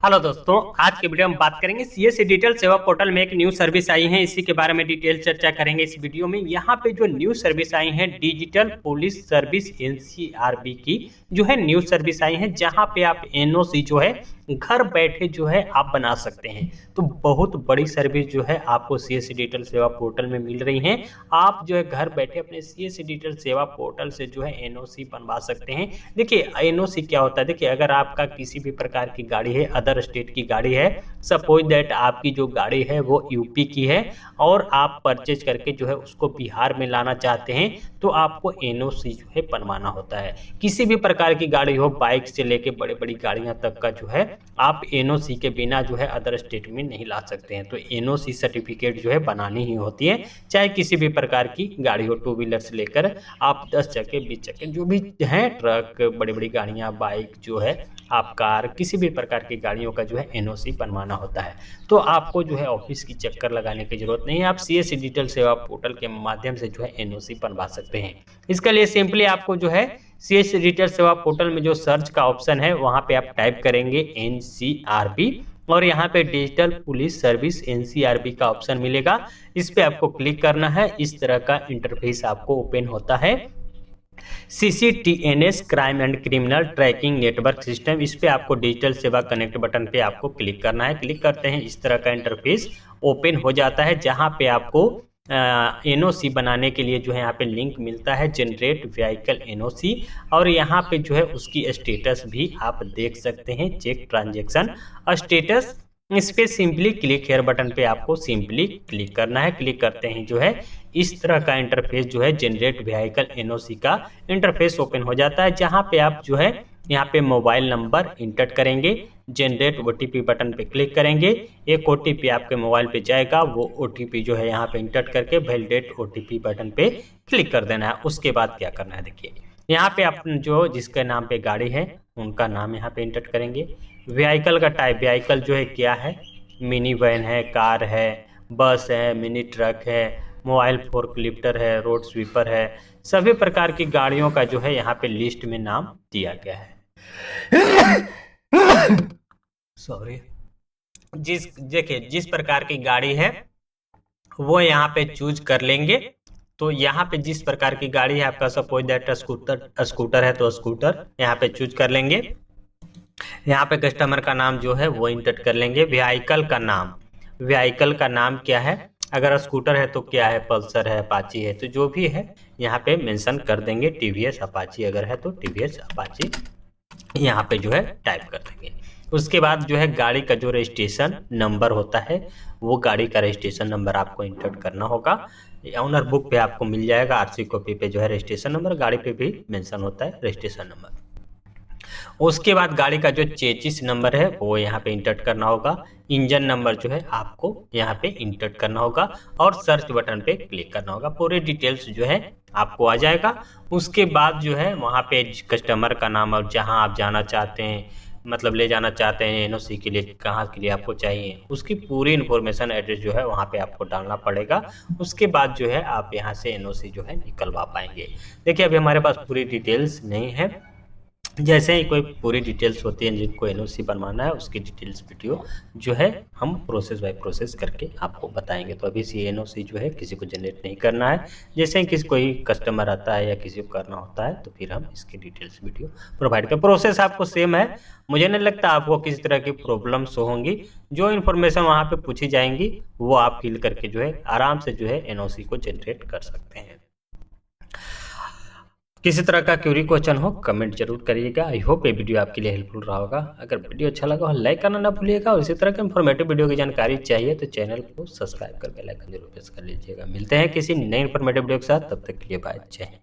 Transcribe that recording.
Hello दोस्तों, आज के वीडियो में बात करेंगे सीएससी डिजिटल सेवा पोर्टल में एक न्यू सर्विस आई है। इसी के बारे में डिटेल चर्चा करेंगे इस वीडियो में। यहाँ पे जो न्यू सर्विस आई है डिजिटल पुलिस सर्विस एनसीआरबी की जो है न्यू सर्विस आई है, जहाँ पे आप एनओसी जो है घर बैठे जो है आप बना सकते हैं। तो बहुत बड़ी सर्विस जो है आपको सीएससी डिजिटल सेवा पोर्टल में मिल रही है। आप जो है घर बैठे अपने सीएससी डिजिटल सेवा पोर्टल से जो है एनओसी बनवा सकते हैं। देखिए एनओसी क्या होता है, देखिए अगर आपका किसी भी प्रकार की गाड़ी है, अदर स्टेट की गाड़ी है, सपोज दैट आपकी जो गाड़ी है वो यूपी की है और आप परचेज करके जो है उसको बिहार में लाना चाहते हैं, तो आपको एनओसी जो है बनवाना होता है। किसी भी प्रकार की गाड़ी हो, बाइक से लेके बड़े बड़ी गाड़ियां तक का जो है आप एनओसी के बिना जो है अदर स्टेट में नहीं ला सकते हैं। तो एनओसी सर्टिफिकेट जो है बनानी ही होती है, चाहे किसी भी प्रकार की गाड़ी हो, टू व्हीलर से लेकर आप 10 चक्के 20 चक्के जो भी है, ट्रक, बड़ी बड़ी गाड़ियां, बाइक जो है, आप कार, किसी भी प्रकार की गाड़ियों का जो है एनओसी बनवाना होता है। तो आपको जो है ऑफिस की चक्कर लगाने की जरूरत नहीं है, आप सीएससी डिजिटल सेवा पोर्टल के माध्यम से जो है एनओसी बनवा सकते हैं। इसके लिए सिंपली आपको जो है सीएससी डिजिटल सेवा पोर्टल में जो सर्च का ऑप्शन है वहां पे आप टाइप करेंगे एनसीआरबी और यहाँ पे डिजिटल पुलिस सर्विस एनसीआरबी का ऑप्शन मिलेगा। इस पे आपको क्लिक करना है। इस तरह का इंटरफेस आपको ओपन होता है। CCTNS crime and criminal tracking network system, इस पे आपको डिजिटल सेवा कनेक्ट बटन पे आपको क्लिक करना है। क्लिक करते हैं इस तरह का इंटरफेस ओपन हो जाता है, जहां पे आपको एनओसी बनाने के लिए जो है यहाँ पे लिंक मिलता है, जनरेट व्हीकल एनओसी, और यहाँ पे जो है उसकी स्टेटस भी आप देख सकते हैं, चेक ट्रांजैक्शन स्टेटस। इस पे सिंपली क्लिक हेयर बटन पे आपको सिंपली क्लिक करना है। क्लिक करते हैं जो है इस तरह का इंटरफेस जो है जनरेट व्हीकल एनओसी का इंटरफेस ओपन हो जाता है, जहां पे आप जो है यहाँ पे मोबाइल नंबर इंटर करेंगे, जनरेट ओटीपी बटन पे क्लिक करेंगे, एक ओटीपी आपके मोबाइल पे जाएगा, वो ओटीपी जो है यहाँ पे इंटर करके वैलिडेट ओटीपी बटन पे क्लिक कर देना है। उसके बाद क्या करना है, देखिए यहाँ पे आप जो जिसके नाम पे गाड़ी है उनका नाम यहाँ पे इंटर करेंगे। व्हीकल का टाइप, व्हीकल जो है क्या है, मिनी वैन है, कार है, बस है, मिनी ट्रक है, मोबाइल फोर्कलिफ्टर है, रोड स्वीपर है, सभी प्रकार की गाड़ियों का जो है यहाँ पे लिस्ट में नाम दिया गया है। सॉरी, देखिए जिस प्रकार की गाड़ी है वो यहाँ पे चूज कर लेंगे। तो यहाँ पे जिस प्रकार की गाड़ी है आपका, सपोज दैट स्कूटर है तो स्कूटर यहाँ पे चूज कर लेंगे। यहाँ पे कस्टमर का नाम जो है वो इंटर कर लेंगे। व्हीकल का नाम, व्हीकल का नाम क्या है, अगर स्कूटर है तो क्या है, पल्सर है, अपाची है, तो जो भी है यहाँ पे मेंशन कर देंगे। टीवीएस अपाची अगर है तो टीवीएस अपाची यहाँ पे जो है टाइप कर देंगे। उसके बाद जो है गाड़ी का जो रजिस्ट्रेशन नंबर होता है वो गाड़ी का रजिस्ट्रेशन नंबर आपको इंटर करना होगा। ऑनर बुक पे आपको मिल जाएगा, आरसी कॉपी पे जो है रजिस्ट्रेशन नंबर, गाड़ी पे भी मेंशन होता है रजिस्ट्रेशन नंबर। उसके बाद गाड़ी का जो चेसिस नंबर है वो यहाँ पे इंटर करना होगा। इंजन नंबर जो है आपको यहाँ पे इंटर करना होगा और सर्च बटन पे क्लिक करना होगा। पूरे डिटेल्स जो है आपको आ जाएगा। उसके बाद जो है वहाँ पे कस्टमर का नाम और जहाँ आप जाना चाहते हैं, मतलब ले जाना चाहते हैं एनओसी के लिए, कहाँ के लिए आपको चाहिए, उसकी पूरी इन्फॉर्मेशन, एड्रेस जो है वहाँ पे आपको डालना पड़ेगा। उसके बाद जो है आप यहाँ से एनओसी जो है निकलवा पाएंगे। देखिए अभी हमारे पास पूरी डिटेल्स नहीं है, जैसे ही कोई पूरी डिटेल्स होती है जिनको एनओसी बनवाना है उसकी डिटेल्स वीडियो जो है हम प्रोसेस बाय प्रोसेस करके आपको बताएंगे। तो अभी से एनओसी जो है किसी को जनरेट नहीं करना है। जैसे ही किसी कोई कस्टमर आता है या किसी को करना होता है तो फिर हम इसकी डिटेल्स वीडियो प्रोवाइड कर, प्रोसेस आपको सेम है। मुझे नहीं लगता आपको किसी तरह की प्रॉब्लम्स होंगी। जो इन्फॉर्मेशन वहाँ पे पूछी जाएंगी वो आप फिल करके जो है आराम से जो है एनओसी को जनरेट कर सकते हैं। किसी तरह का क्वेरी क्वेश्चन हो कमेंट जरूर करिएगा। आई होप ये वीडियो आपके लिए हेल्पफुल रहा होगा। अगर वीडियो अच्छा लगा हो लाइक करना ना भूलिएगा और इसी तरह के इन्फॉर्मेटिव वीडियो की जानकारी चाहिए तो चैनल को सब्सक्राइब कर बेल आइकन जरूर प्रेस कर लीजिएगा। मिलते हैं किसी नए इन्फॉर्मेटिव वीडियो के साथ, तब तक के लिए बाय, जय हिंद।